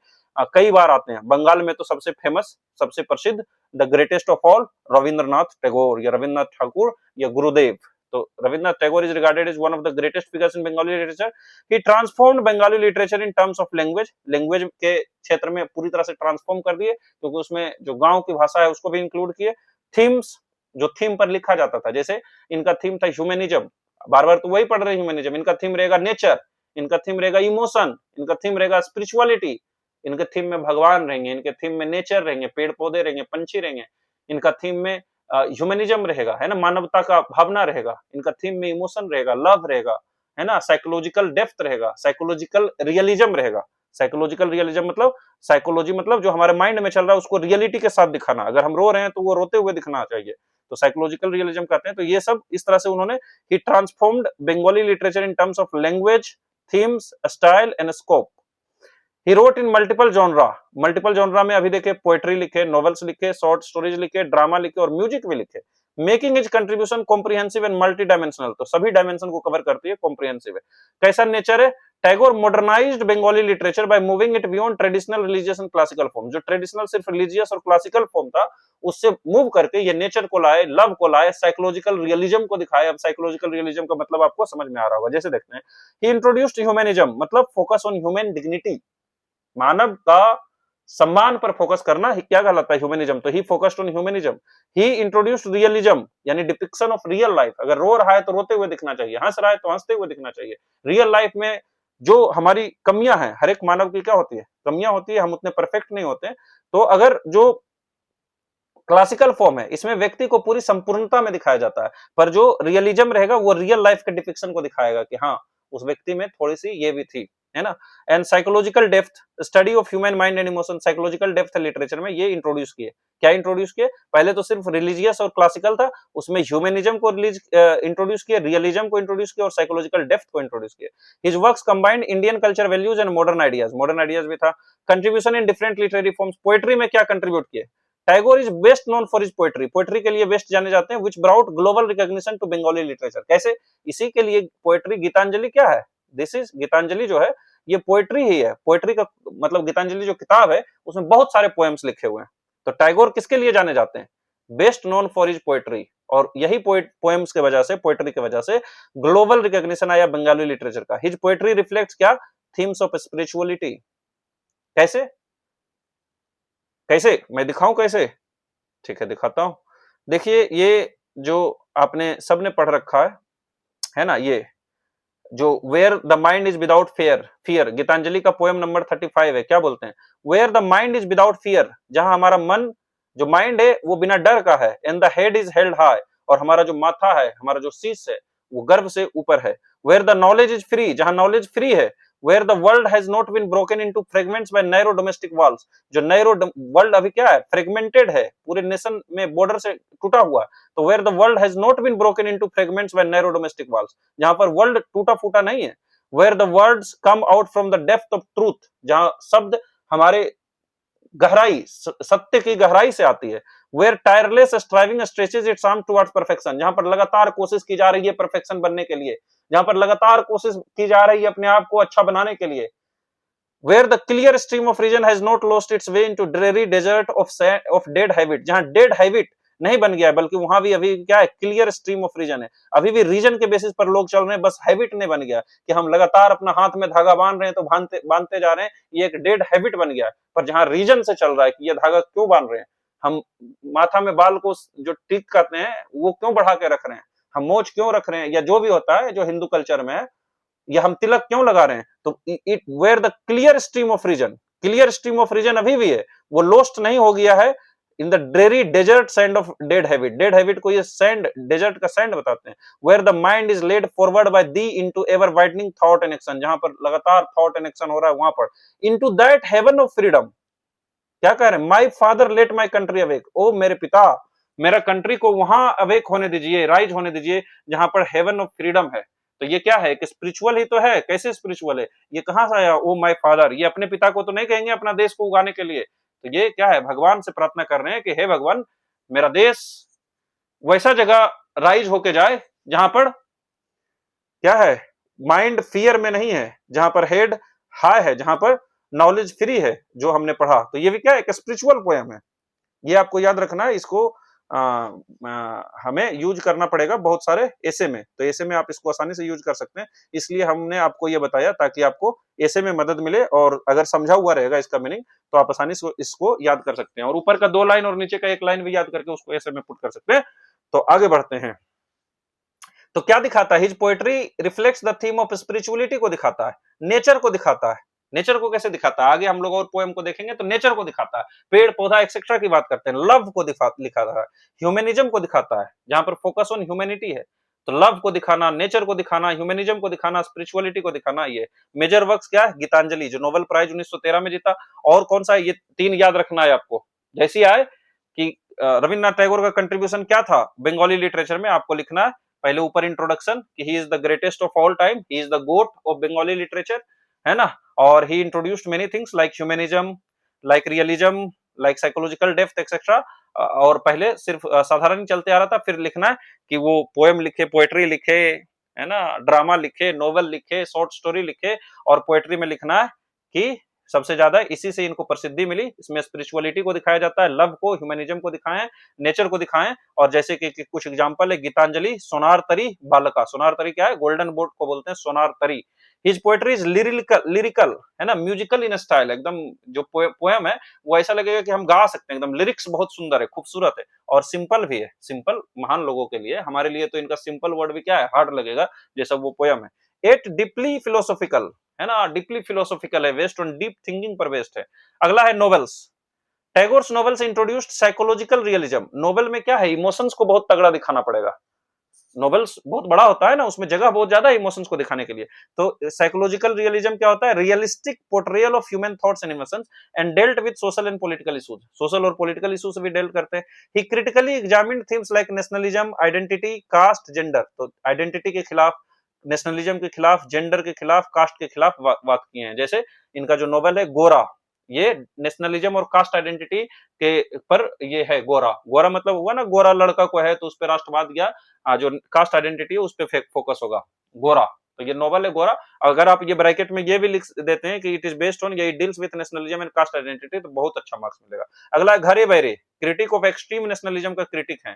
कई बार आते हैं। बंगाल में तो सबसे फेमस, सबसे प्रसिद्ध, the greatest of all Rabindranath Tagore, या रविन्द्रनाथ ठाकुर, या गुरुदेव। तो Rabindranath Tagore is regarded as one of the greatest figures in Bengali literature. He transformed Bengali literature in terms of language, language के क्षेत्र में पूरी तरह से ट्रांसफॉर्म कर दिए, क्योंकि उसमें जो गांव की भाषा है उसको भी इंक्लूड किए। थीम्स, जो थीम पर लिखा जाता था, जैसे इनका थीम था ह्यूमनिज्म, बार बार तो वही पढ़ रहे ह्यूमनिज्म, इनका थीम रहेगा नेचर, इनका थीम रहेगा इमोशन, इनका थीम रहेगा स्पिरिचुअलिटी, इनके थीम में भगवान रहेंगे, इनके थीम में नेचर रहेंगे, पेड़ पौधे रहेंगे, पंछी रहेंगे, इनका थीम में ह्यूमनिज्म रहेगा, है ना, मानवता का भावना रहेगा, इनका थीम में इमोशन रहेगा, लव रहेगा, है ना, साइकोलॉजिकल डेप्थ रहेगा, साइकोलॉजिकल रियलिज्म रहेगा। साइकोलॉजिकल रियलिज्म मतलब, साइकोलॉजी मतलब जो हमारे माइंड में चल रहा है उसको रियलिटी के साथ दिखाना, अगर हम रो रहे हैं तो वो रोते हुए दिखना चाहिए, तो साइकोलॉजिकल रियलिज्म कहते हैं। तो ये सब इस तरह से उन्होंने, he transformed Bengali literature in terms of language, themes, style and scope. He wrote in multiple genre में अभी देखिए पोएट्री लिखे, नॉवेल्स लिखे, शॉर्ट स्टोरीज लिखे, ड्रामा लिखे और म्यूजिक भी लिखे। Making his contribution comprehensive and multi dimensional, तो सभी डायमेंशन को कवर करती है, कॉम्प्रिहेंसिव है। कैसा नेचर है? Tagore modernised Bengali literature by moving it beyond traditional religious and classical form. जो ट्रेडिशनल सिर्फ रिलीजियस और क्लासिकल फॉर्म था, उससे मूव करके ये नेचर को लाए, लव को लाए, साइकोलॉजिकल रियलिज्म को दिखाए। अब साइकोलॉजिकल रियलिज्म का मतलब आपको समझ में आ रहा होगा। जैसे देखते हैं, ही इंट्रोड्यूस्ड ह्यूमनिज्म, मतलब फोकस ऑन ह्यूमन डिग्निटी, मानव का सम्मान पर फोकस करना ही क्या कहलाता है? ह्यूमनिज्म। तो he focused on humanism. He introduced realism, यानी डिपिक्शन ऑफ रियल लाइफ। अगर रो रहा है तो रोते हुए दिखना चाहिए, हंस रहा है तो हंसते हुए दिखना चाहिए। रियल लाइफ में जो हमारी कमियां हैं, हर एक मानव की क्या होती है? कमियां होती है, हम उतने परफेक्ट नहीं होते। तो अगर जो क्लासिकल फॉर्म है, इसमें व्यक्ति को पूरी संपूर्णता में दिखाया जाता है, पर जो रियलिज्म रहेगा वो रियल लाइफ के डिपिक्शन को दिखाएगा कि हाँ, उस व्यक्ति में थोड़ी सी ये भी थी, है ना। And psychological depth, study of human mind and emotion, psychological depth literature में ये इंट्रोड्यूस किए। क्या इंट्रोड्यूस किए? पहले तो सिर्फ रिलीजियस और क्लासिकल था, उसमें ह्यूमनिज्म को इंट्रोड्यूस किया, रियलिज्म को इंट्रोड्यूस किया और साइकोलॉजिकल डेप्थ को इंट्रोड्यूस किया। His works combined Indian culture values and modern ideas भी था। Contribution in different literary forms, poetry में क्या कंट्रीब्यूट किए? Tagore is best known for his poetry के लिए बेस्ट जाने जाते हैं, which brought global recognition to Bengali literature. कैसे? इसी के लिए पोएट्री, गीतांजलि क्या है? दिस इज गीतांजलि जो है ये पोएट्री ही है। पोएट्री का मतलब गीतांजलि जो किताब है उसमें बहुत सारे पोएम्स लिखे हुए हैं। तो टैगोर किसके लिए जाने जाते हैं? Best known for his poetry. और यही पोएम्स के वजह से, पोएट्री की वजह से ग्लोबल रिकॉग्निशन आया बंगाली लिटरेचर का। हिज पोएट्री रिफ्लेक्ट्स क्या? Themes of spirituality. कैसे कैसे मैं दिखाऊं कैसे? ठीक है, दिखाता हूं। देखिए, ये जो आपने सबने पढ़ रखा है ना, ये जो where the mind is without fear, Gitanjali का पोएम नंबर 35 है। क्या बोलते हैं? Where the mind is without fear, जहां हमारा मन, जो माइंड है वो बिना डर का है। And the head is held high, और हमारा जो माथा है, हमारा जो शीश है वो गर्व से ऊपर है। Where the knowledge is free, जहां नॉलेज फ्री है। Where the world has not been broken into fragments by narrow domestic walls, जो नैरो वर्ल्ड अभी क्या है? फ्रेगमेंटेड है, पूरे नेशन में बॉर्डर से टूटा हुआ। तो where the world has not been broken into fragments by narrow domestic walls, जहां पर वर्ल्ड टूटा फूटा नहीं है। Where the words come out from the depth of truth, जहां शब्द हमारे गहराई, सत्य की गहराई से आती है। Where tireless striving stretches its arm towards perfection, जहां पर लगातार कोशिश की जा रही है परफेक्शन बनने के लिए, जहां पर लगातार कोशिश की जा रही है अपने आप को अच्छा बनाने के लिए। Where the clear stream of reason has not lost its way into dreary desert of dead habit, जहां डेड हैबिट नहीं बन गया है, बल्कि वहां भी अभी क्या है? क्लियर स्ट्रीम ऑफ रीजन है। अभी भी रीजन के बेसिस पर लोग चल रहे हैं, बस हैबिट नहीं बन गया कि हम लगातार अपना हाथ में धागा बांध रहे हैं तो बांधते जा रहे हैं, ये एक डेड हैबिट बन गया। पर जहां रीजन से चल रहा है कि ये धागा क्यों बांध रहे हैं, हम माथा में बाल को जो टिक करते हैं वो क्यों बढ़ा के रख रहे हैं, हम मोच क्यों रख रहे हैं, या जो भी होता है जो हिंदू कल्चर में है, या हम तिलक क्यों लगा रहे हैं। तो it where the clear stream of reason अभी भी है, वो लोस्ट नहीं हो गया है in the dreary desert sand of dead habit को ये सैंड, डेजर्ट का सैंड बताते हैं। Where the mind is led forward by thee into ever widening thought and action, जहां पर लगातार थॉट एंड एक्शन हो रहा है, वहां पर into that heaven of freedom. क्या कह रहे हैं? My father let my country awake, ओ मेरे पिता, मेरा कंट्री को वहां अवेक होने दीजिए, राइज होने दीजिए, जहां पर हेवन ऑफ फ्रीडम है। तो ये क्या है? कि स्पिरिचुअल ही तो है। कैसे स्पिरिचुअल है? ये कहां से आया? ओ माय फादर, ये अपने पिता को तो नहीं कहेंगे अपना देश को उगाने के लिए। तो ये क्या है? भगवान से प्रार्थना कर रहे हैं कि हे भगवान, मेरा देश वैसा जगह राइज होके जाए जहां पर क्या है? माइंड फियर में नहीं है, जहां पर हेड हाई है, जहां पर नॉलेज फ्री है, जो हमने पढ़ा। तो ये भी क्या है? एक स्पिरिचुअल पोएम है। ये आपको याद रखना है। इसको हमें यूज करना पड़ेगा बहुत सारे ऐसे में, तो ऐसे में आप इसको आसानी से यूज कर सकते हैं। इसलिए हमने आपको ये बताया ताकि आपको ऐसे में मदद मिले, और अगर समझा हुआ रहेगा इसका मीनिंग तो आप आसानी से इसको याद कर सकते हैं। और ऊपर का 2 लाइन और नीचे का 1 लाइन भी याद करके उसको ऐसे में पुट कर सकते हैं। तो आगे बढ़ते हैं। तो क्या दिखाता है? His poetry reflects the theme of spirituality को दिखाता है, नेचर को दिखाता है। नेचर को कैसे दिखाता है? आगे हम लोग और पोएम को देखेंगे तो नेचर को दिखाता है, पेड़ पौधा एक्सेट्रा की बात करते हैं। लव को दिखाता है, ह्यूमनिज्म को दिखाता है, जहां पर फोकस ऑन ह्यूमैनिटी है। तो लव को दिखाना, नेचर को दिखाना, ह्यूमनिज्म को दिखाना, स्पिरिचुअलिटी को दिखाना। ये मेजर वर्क्स क्या है? गीतांजलि, जो नोबेल प्राइज 1913 में जीता। और कौन सा? ये 3 याद रखना है आपको। जैसी आए कि रविन्द्रनाथ टैगोर का कंट्रीब्यूशन क्या था बंगाली लिटरेचर में, आपको लिखना है पहले ऊपर इंट्रोडक्शन कि he is the greatest of all time, he is the GOAT of Bengali literature, है ना। और he introduced many things like humanism, like realism, like psychological depth etcetera. और पहले सिर्फ साधारण चलते आ रहा था, फिर लिखना है कि वो पोएम लिखे, पोएट्री लिखे, है ना, ड्रामा लिखे, नोवेल लिखे, शॉर्ट स्टोरी लिखे। और पोएट्री में लिखना है कि सबसे ज्यादा इसी से इनको प्रसिद्धि मिली। इसमें स्पिरिचुअलिटी को दिखाया जाता है, लव को, ह्यूमनिज्म को दिखाएं, नेचर को दिखाएं। और जैसे कि कुछ एग्जांपल है, गीतांजलि, सोनार तरी बालका। सोनार तरी क्या है? गोल्डन बोट को बोलते हैं सोनार तरी। हिज पोएट्री इज लिरिकल, है ना, म्यूजिकल इन स्टाइल। एकदम जो पोएम है वो ऐसा लगेगा कि हम गा सकते हैं, एकदम लिरिक्स बहुत सुंदर है, खूबसूरत है। और सिंपल भी है, सिंपल महान लोगों के लिए, हमारे लिए तो इनका सिंपल वर्ड भी क्या है, हार्ड लगेगा, जैसा वो पोएम है। एट डीपली फिलोसॉफिकल, है ना, डीपली फिलोसॉफिकल है, बेस्ड ऑन डीप थिंकिंग पर बेस्ड है। अगला है novels. Tagore's novels introduced psychological realism. Novel में क्या है, इमोशंस को बहुत तगड़ा दिखाना पड़ेगा। नोवेल्स बहुत बड़ा होता है ना, उसमें जगह बहुत ज्यादा है इमोशंस को दिखाने के लिए। तो साइकोलॉजिकल रियलिज्म क्या होता है? Realistic portrayal of human thoughts and emotions and dealt with social and political issues. Social और पॉलिटिकल इश्यूज से भी डेल्ट करते हैं। He critically examined themes like nationalism, identity, caste, gender. तो आइडेंटिटी के खिलाफ, नेशनलिज्म के खिलाफ, जेंडर के खिलाफ, कास्ट के खिलाफ बात किए हैं। जैसे इनका जो नोवेल है गोरा, ये नेशनलिज्म और कास्ट आइडेंटिटी के पर ये है। गोरा, गोरा मतलब हुआ ना, गोरा लड़का को है तो उस पर राष्ट्रवाद या जो कास्ट आइडेंटिटी है उस पर फोकस होगा, गोरा। तो ये नोवेल है गोरा। अगर आप ये ब्रैकेट में ये भी लिख देते हैं कि इट इज बेस्ड ऑन, ये deals with nationalism and cast identity, तो बहुत अच्छा मार्क्स मिलेगा। अगला है घरे बैरे, क्रिटिक ऑफ एक्सट्रीम नेशनलिज्म का क्रिटिक है।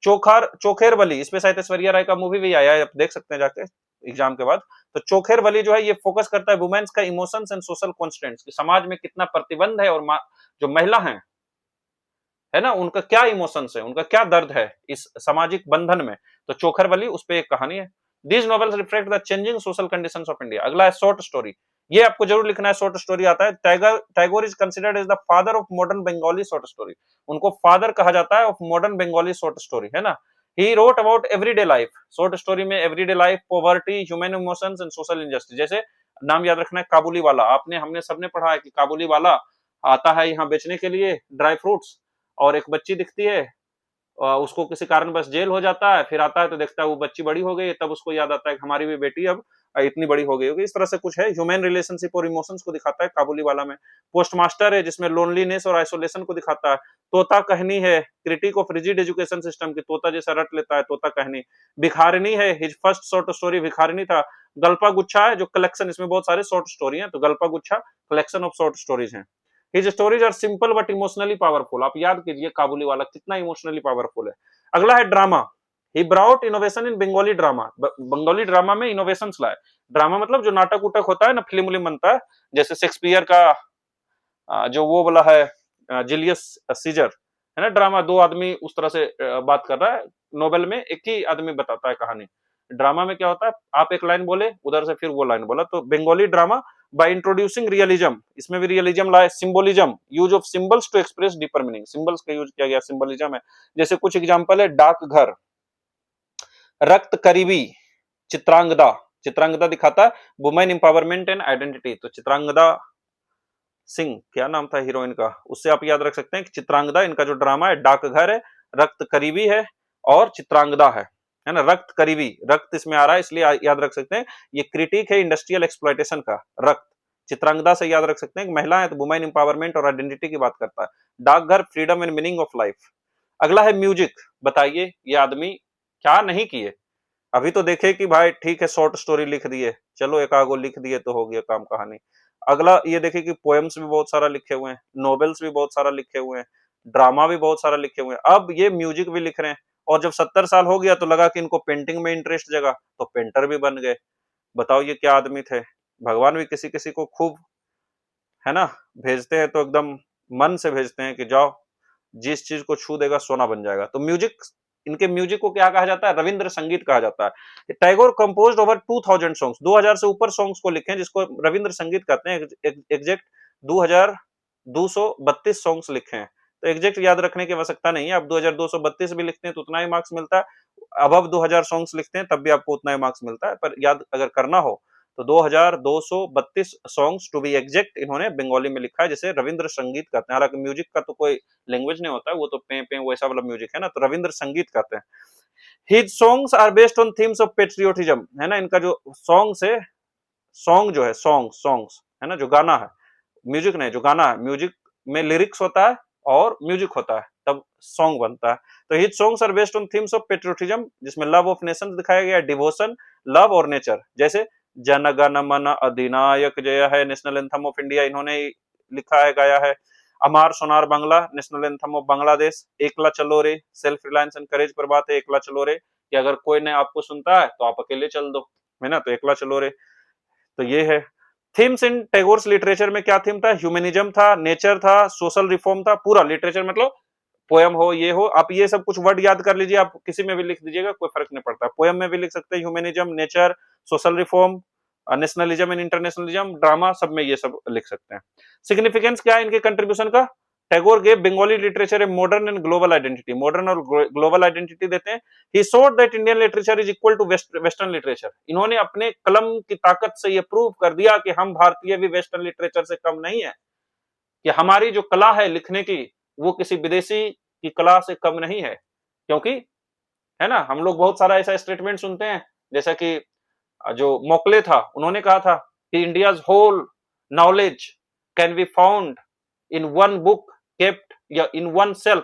चोखेर बली, इस पे शायद ऐश्वर्या राय का मूवी भी आया है, आप देख सकते हैं जाके एग्जाम के बाद। तो चोखेर बली जो है ये फोकस करता है वुमेन्स का इमोशंस एंड सोशल कॉन्स्टेंट्स, कि समाज में कितना प्रतिबंध है और जो महिला है ना, उनका क्या इमोशंस है, उनका क्या दर्द है इस सामाजिक बंधन में। तो चोखर बली उस पे एक कहानी है। These novels reflect the changing social conditions of India. अगला है शॉर्ट स्टोरी। ये आपको जरूर लिखना है, शॉर्ट स्टोरी आता है। Tagore is considered as the father of modern Bengali short story. उनको फादर कहा जाता है of modern Bengali short story, है ना। He wrote about everyday life. Short story में everyday life, poverty, human emotions and social injustice. जैसे नाम याद रखना है, काबुली वाला। हमने सबने पढ़ा है कि काबुली वाला आता है यहाँ बेचने के लिए ड्राई फ्रूट्स, और एक बच्ची दिखती है, उसको किसी कारण बस जेल हो जाता है, फिर आता है तो देखता है वो बच्ची बड़ी हो गई, तब उसको याद आता है कि हमारी भी बेटी अब इतनी बड़ी हो गई होगी। इस तरह से कुछ है, ह्यूमन रिलेशनशिप और इमोशंस को दिखाता है काबुली वाला में। पोस्ट मास्टर है जिसमें लोनलीनेस और आइसोलेशन को दिखाता है। तोता कहनी है, critic of rigid education system की, तोता जैसा रट लेता है, तोता कहनी। भिखारिनी है, हिज फर्स्ट शॉर्ट स्टोरी भिखारिनी था। गल्पा गुच्छा है जो कलेक्शन, इसमें बहुत सारे शॉर्ट स्टोरी हैं, तो Galpa Guchchha collection of short stories हैं। His stories are simple but emotionally powerful. आप याद कीजिए काबुली वाला कितना इमोशनली पावरफुल है। अगला है drama. He brought innovation in Bengali drama. Bengali drama में इनोवेशंस लाए। ड्रामा मतलब जो नाटक उटक होता है ना, फिल्म उलिम बनता है, जैसे शेक्सपियर का जो वो वाला है जिलियस सीजर, है ना। ड्रामा दो आदमी उस तरह से बात कर रहा है, नोवेल में एक ही आदमी बताता है कहानी। ड्रामा में क्या होता है, आप एक लाइन बोले, उधर से फिर वो लाइन बोला। तो Bengali drama by introducing realism, इसमें भी रियलिज्म लाए। Symbolism, use of symbols to express deeper meaning, symbols का यूज किया गया, सिंबलिज्म है। जैसे कुछ एग्जांपल है, डाकघर, रक्त करीबी, चित्रांगदा। चित्रांगदा दिखाता है वुमेन एम्पावरमेंट एंड आइडेंटिटी। तो चित्रांगदा सिंह, क्या नाम था हीरोइन का, उससे आप याद रख सकते हैं कि चित्रांगदा। इनका जो ड्रामा है, डाकघर है, रक्त करीबी है और चित्रांगदा है ना। रक्त करीबी, रक्त इसमें आ रहा है इसलिए याद रख सकते हैं। ये क्रिटिक है इंडस्ट्रियल एक्सप्लॉयटेशन का, रक्त। चित्रांगदा से याद रख सकते हैं कि महिला है तो वुमेन एम्पावरमेंट और आइडेंटिटी की बात करता है। डाकघर, freedom and meaning of life. अगला है म्यूजिक। बताइए ये आदमी क्या नहीं किए। अभी तो देखे कि भाई ठीक है शॉर्ट स्टोरी लिख दिए, चलो एक आगो लिख दिए तो हो गया काम कहानी। अगला ये देखे कि पोएम्स भी बहुत सारा लिखे हुए हैं, नोवेल्स भी बहुत सारा लिखे हुए हैं, ड्रामा भी बहुत सारा लिखे हुए हैं, अब ये म्यूजिक भी लिख रहे हैं। और जब 70 साल हो गया तो लगा कि इनको पेंटिंग में इंटरेस्ट जगा, तो पेंटर भी बन गए। बताओ ये क्या आदमी थे। भगवान भी किसी किसी को खूब, है ना, भेजते हैं तो एकदम मन से भेजते हैं कि जाओ, जिस चीज को छू देगा सोना बन जाएगा। तो म्यूजिक, इनके म्यूजिक को क्या कहा जाता है, रविंद्र संगीत कहा जाता है। टैगोर कंपोज्ड ओवर 2000 सॉन्ग्स, 2000 से ऊपर सॉन्ग्स को लिखे हैं जिसको रविंद्र संगीत कहते हैं। एग्जैक्ट 2232 सॉन्ग्स लिखे हैं। तो एग्जैक्ट याद रखने की आवश्यकता नहीं है, आप 2232 भी लिखते हैं तो उतना ही मार्क्स मिलता है, अबव 2000 सॉन्ग्स लिखते हैं तब भी आपको उतना ही मार्क्स मिलता है। पर याद अगर करना हो तो 2232 सॉन्ग्स टू बी एग्जैक्ट इन्होंने बंगाली में लिखा है, जिसे रविंद्र संगीत कहते हैं। हालांकि म्यूजिक का तो कोई लैंग्वेज नहीं होता है, वो तो पे पे वैसा वाला म्यूजिक है ना, तो रविंद्र संगीत कहते हैं। His songs are based on themes of patriotism, है ना, इनका जो सॉन्ग्स है, सॉन्ग जो है, सॉन्ग्स है ना, जो गाना है, म्यूजिक नहीं, जो गाना है, म्यूजिक में लिरिक्स होता है और म्यूजिक होता है, तब सॉन्ग बनता है। तो his songs are based on themes of patriotism, जिसमें लव ऑफ नेशन दिखाया गया है, डिवोशन, लव और नेचर, जैसे जन गण मन अधिनायक जय है, नेशनल एंथम ऑफ इंडिया इन्होंने लिखा है, गाया है। Amar Sonar Bangla, national anthem of Bangladesh. Ekla Cholo रे, सेल्फ रिलायंस एंड करेज पर बात है, एकला चलो रे, कि अगर कोई ने आपको सुनता है तो आप अकेले चल दो, है ना, तो एकला चलो रे। तो ये है थीम्स इन टैगोर्स लिटरेचर में। क्या थीम था? ह्यूमनिज्म था, नेचर था, सोशल रिफॉर्म था, पूरा लिटरेचर मतलब पोयम हो, ये हो, आप ये सब कुछ वर्ड याद कर लीजिए, आप किसी में भी लिख दीजिएगा, कोई फर्क नहीं पड़ता, पोयम में भी लिख सकते हैं, humanism, nature, social reform, nationalism and internationalism, drama, सब में ये सब लिख सकते हैं। सिग्निफिकेंस क्या है इनके कंट्रीब्यूशन का? Tagore gave Bengali literature a modern and global identity, modern और ग्लोबल आइडेंटिटी देते हैं। He showed that Indian literature is equal to western literature, इन्होंने अपने कलम की ताकत से ये प्रूव कर दिया कि हम भारतीय भी वेस्टर्न लिटरेचर से कम नहीं है, कि हमारी जो कला है लिखने की वो किसी विदेशी की कला से कम नहीं है। क्योंकि, है ना, हम लोग बहुत सारा ऐसा स्टेटमेंट सुनते हैं, जैसा कि जो मोकले था उन्होंने कहा था कि India's whole knowledge can be found in one book kept या in one shelf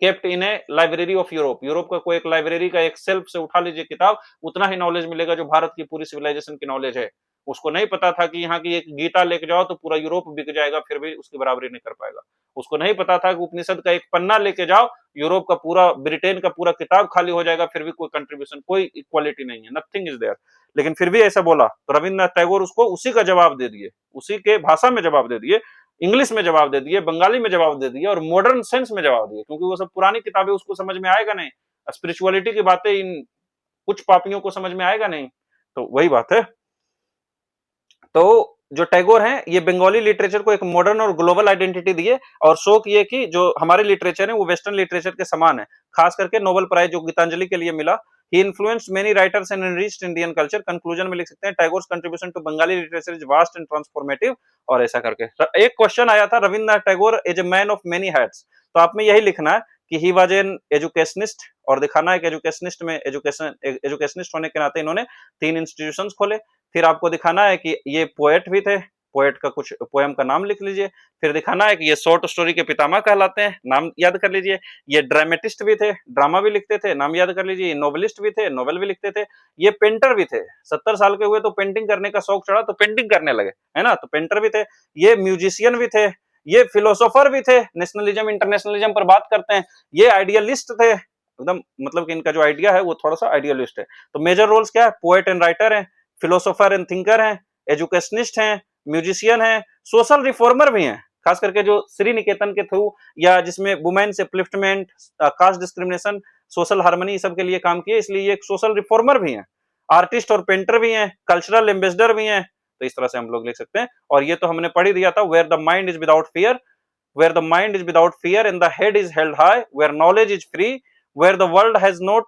kept in a library of Europe, Europe का कोई एक लाइब्रेरी का एक सेल्फ से उठा लीजिए किताब, उतना ही नॉलेज मिलेगा जो भारत की पूरी सिविलाइजेशन की नॉलेज है। उसको नहीं पता था कि यहाँ की एक गीता लेके जाओ तो पूरा यूरोप बिक जाएगा, फिर भी उसकी बराबरी नहीं कर पाएगा। उसको नहीं पता था कि उपनिषद का एक पन्ना लेके जाओ, यूरोप का पूरा, ब्रिटेन का पूरा किताब खाली हो जाएगा, फिर भी कोई कंट्रीब्यूशन, कोई इक्वालिटी नहीं है, नथिंग इज देयर। लेकिन फिर भी ऐसा बोला तो रविन्द्रनाथ टैगोर उसको उसी का जवाब दे दिए, उसी के भाषा में जवाब दे दिए, इंग्लिश में जवाब दे दिए, बंगाली में जवाब दे दिए और मॉडर्न सेंस में जवाब दिए, क्योंकि वो सब पुरानी किताबें उसको समझ में आएगा नहीं, स्पिरिचुअलिटी की बातें इन कुछ पापियों को समझ में आएगा नहीं। तो वही बात है। तो जो टैगोर हैं ये बंगाली लिटरेचर को एक मॉडर्न और ग्लोबल आइडेंटिटी दिए और शो किए कि जो हमारे लिटरेचर है वो वेस्टर्न लिटरेचर के समान है। खास करके नोबेल प्राइज जो गीतांजलि के लिए मिला, he influenced many writers and enriched Indian culture. Conclusion में लिख सकते हैं Tagore's contribution to Bengali literature is vast and transformative. और ऐसा करके एक क्वेश्चन आया था, Rabindranath Tagore is a man of many hats, तो आप में यही लिखना है कि ही वाज एन एजुकेशनिस्ट, और दिखाना है कि एजुकेशनिस्ट में एजुकेशनिस्ट होने के नाते इन्होंने 3 इंस्टीट्यूशंस खोले। फिर आपको दिखाना है कि ये पोएट भी थे, पोएट का कुछ पोएम का नाम लिख लीजिए। फिर दिखाना है कि ये शॉर्ट स्टोरी के पितामह कहलाते हैं, नाम याद कर लीजिए। ये ड्रामेटिस्ट भी थे, ड्रामा भी लिखते थे, नाम याद कर लीजिए। नोवेलिस्ट भी थे, नोवेल भी लिखते थे। ये पेंटर भी थे, 70 साल के हुए तो पेंटिंग करने का शौक चढ़ा तो पेंटिंग करने लगे, है ना, तो पेंटर भी थे। ये म्यूजिशियन भी थे, ये फिलोसोफर भी थे, नेशनलिज्म इंटरनेशनलिज्म पर बात करते हैं। ये आइडियलिस्ट थे एकदम, मतलब कि इनका जो आइडिया है वो थोड़ा सा आइडियलिस्ट है। तो मेजर रोल्स क्या है? पोएट एंड राइटर है, फिलोसोफर एंड थिंकर हैं, एजुकेशनिस्ट हैं, म्यूजिशियन हैं, सोशल रिफॉर्मर भी हैं। खास करके जो श्री निकेतन के थ्रू या जिसमें women's upliftment, caste discrimination, social harmony सब के लिए काम किए, इसलिए ये एक सोशल रिफॉर्मर भी हैं। आर्टिस्ट और पेंटर भी हैं, कल्चरल एम्बेसडर भी हैं। तो इस तरह से हम लोग लिख सकते हैं। और ये तो हमने पढ़ ही दिया था, where the mind is without fear, where the mind is without fear and the head is held high, where knowledge is free, where the world has not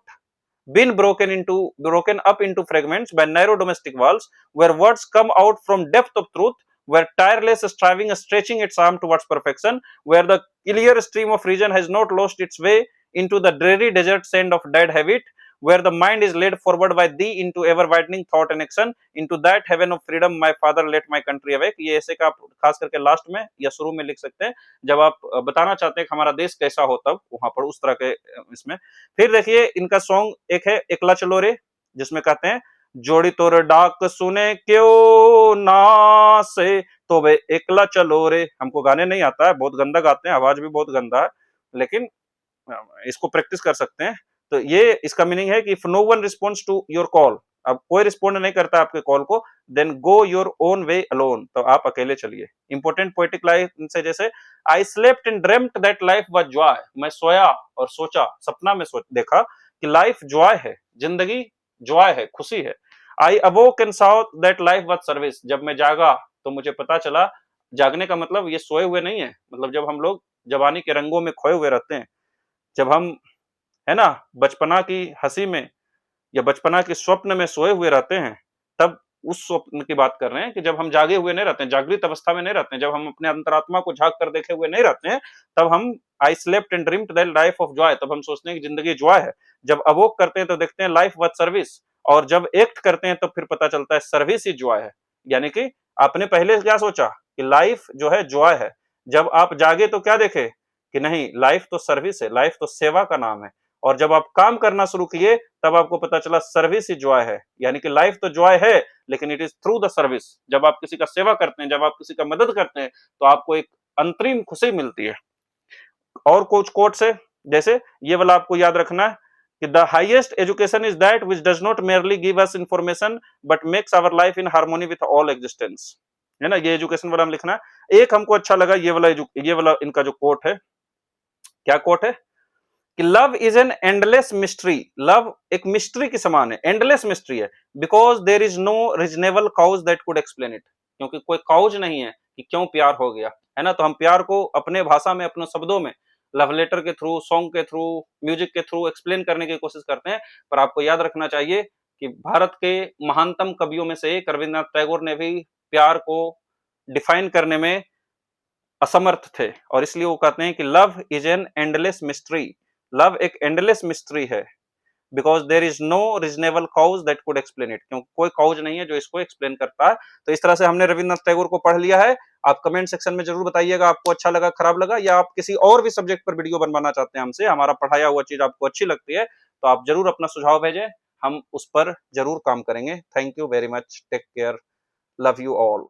been broken up into fragments by narrow domestic walls, where words come out from depth of truth, where tireless striving is stretching its arm towards perfection, where the clear stream of reason has not lost its way into the dreary desert sand of dead habit, where the mind is led forward by thee into ever widening thought and action, into that heaven of freedom my father let my country awake। ये ऐसे का आप खास करके last में या शुरू में लिख सकते हैं, जब आप बताना चाहते हैं कि हमारा देश कैसा हो, तब वहां पर उस तरह के इसमें। फिर देखिए इनका सॉन्ग एक है एकला चलो रे, जिसमें कहते हैं जोड़ी तोर डाक सुने क्यों ना से तो वे एकला चलो रे। हमको गाने नहीं आता है, बहुत गंदा गाते हैं, आवाज भी बहुत गंदा है, लेकिन इसको प्रैक्टिस कर सकते हैं। तो ये इसका मीनिंग है कि if no one responds to your call, अब कोई रिस्पॉन्ड नहीं करता आपके कॉल को, then go your own way alone, तो आप अकेले चलिए। इंपॉर्टेंट पोएटिक लाइन से जैसे I slept and dreamed that life was joy, मैं सोया और सोचा, सपना में सोच देखा कि लाइफ जॉय है, जिंदगी जॉय है, खुशी है। I awoke and saw that life was service, जब मैं जागा तो मुझे पता चला, जागने का मतलब ये सोए हुए नहीं है, मतलब जब हम लोग जवानी के रंगों में खोए हुए रहते हैं, जब हम, है ना, बचपना की हंसी में या बचपना के स्वप्न में सोए हुए रहते हैं, तब उस स्वप्न की बात कर रहे हैं कि जब हम जागे हुए नहीं रहते हैं, जागृत अवस्था में नहीं रहते हैं, जब हम अपने अंतरात्मा को झांक कर देखे हुए नहीं रहते हैं, तब हम आई slept and dreamed the life of Joy, तब हम सोचते हैं कि जिंदगी जॉय है। जब अवोक करते हैं तो देखते हैं लाइफ वाज सर्विस, और जब एक्ट करते हैं तो फिर पता चलता है सर्विस ही जॉय है। यानी कि आपने पहले क्या सोचा कि लाइफ जो है जॉय है, जब आप जागे तो क्या देखे कि नहीं, लाइफ तो सर्विस है, लाइफ तो सेवा का नाम है। और जब आप काम करना शुरू किए तब आपको पता चला सर्विस ही जॉय है। यानी कि लाइफ तो जॉय है लेकिन it is through the service. जब आप किसी का सेवा करते हैं, जब आप किसी का मदद करते हैं, तो आपको एक अंतरिम खुशी मिलती है। और कुछ कोट्स है, जैसे ये वाला आपको याद रखना है कि the highest education is that which does not merely give us information but makes our life in harmony with all existence, है ना। ये एजुकेशन वाला हम लिखना है। एक हमको अच्छा लगा ये वाला इनका जो कोट है, क्या कोट है कि love is an endless mystery, love एक मिस्ट्री के समान है, एंडलेस मिस्ट्री है, because there is no reasonable cause that could explain it, क्योंकि कोई काउज नहीं है कि क्यों प्यार हो गया, है ना। तो हम प्यार को अपने भाषा में, अपने शब्दों में, लव लेटर के थ्रू, सॉन्ग के थ्रू, म्यूजिक के थ्रू एक्सप्लेन करने की कोशिश करते हैं। पर आपको याद रखना चाहिए कि भारत के महानतम कवियों में से एक रविन्द्रनाथ टैगोर ने भी प्यार को डिफाइन करने में असमर्थ थे, और इसलिए वो कहते हैं कि love is an endless mystery, love एक एंडलेस मिस्ट्री है, because there is no reasonable cause that could explain it, क्योंकि कोई काउज नहीं है जो इसको एक्सप्लेन करता है। तो इस तरह से हमने रविन्द्रनाथ टैगोर को पढ़ लिया है। आप कमेंट सेक्शन में जरूर बताइएगा आपको अच्छा लगा, खराब लगा, या आप किसी और भी सब्जेक्ट पर वीडियो बनवाना चाहते हैं हमसे, हमारा पढ़ाया हुआ चीज आपको अच्छी लगती है तो आप जरूर अपना सुझाव भेजें, हम उस पर जरूर काम करेंगे। Thank you very much, take care, love you all.